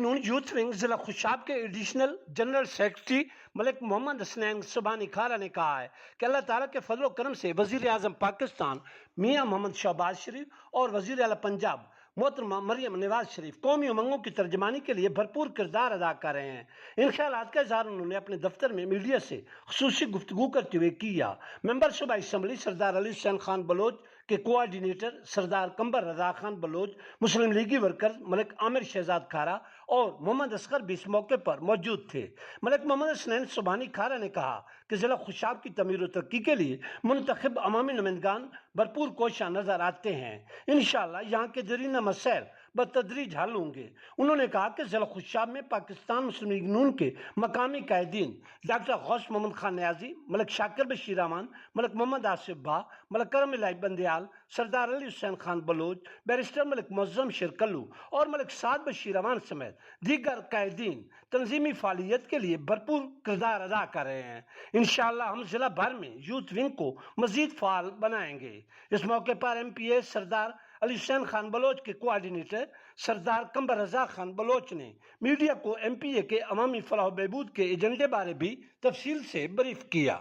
نون youth wing ضلع خوشاب کے additional general secretary ملک محمد حسنین سبحانی کھارا نے کہا ہے کہ اللہ تعالیٰ کے فضل و کرم سے وزیر اعظم پاکستان میاں محمد شہباز شریف اور وزیر اعلیٰ پنجاب محترمہ مریم نواز شریف قومی امنگوں کی ترجمانی کے لیے بھرپور کردار ادا کر رہے ہیں۔ ان خیالات کا اظہار انہوں نے اپنے دفتر میں میڈیا سے خصوصی گفتگو کرتے ہوئے کیا۔ ممبر صوبائی اسمبلی سردار علی حسین خان بلوچ کے کوآرڈینیٹر سردار قمبر رضا خان بلوچ، مسلم لیگی ورکر ملک عامر شہزاد کھارا اور محمد اصغر بھی اس موقع پر موجود تھے۔ ملک محمد حسنین سبحانی کھارا نے کہا کہ ضلع خوشاب کی تعمیر و ترقی کے لیے منتخب عوامی نمائندگان بھرپور کوشاں نظر آتے ہیں۔ انشاءاللہ یہاں کے دیرینہ مسائل بتدریج حل ہوں گے۔ انہوں نے کہا کہ ضلع خوشاب میں پاکستان مسلم لیگ نون کے مقامی قائدین ڈاکٹر غوث محمد خان نیازی، ملک شاکر بشیر امان، ملک محمد آصف بھا، ملک کرم الہی بندیال، سردار علی حسین خان بلوچ، بیرسٹر ملک معظم شیر کلو اور ملک سعد بشیر امان سمیت دیگر قائدین تنظیمی فعالیت کے لیے بھرپور کردار ادا کر رہے ہیں۔ انشاءاللہ ہم ضلع بھر میں یوتھ ونگ کو مزید فعال بنائیں گے۔ اس موقع پر ایم پی اے سردار علی حسین خان بلوچ کے کوآرڈینیٹر سردار قمبر رضا خان بلوچ نے میڈیا کو ایم پی اے کے عوامی فلاح و بہبود کے ایجنڈے بارے بھی تفصیل سے بریف کیا۔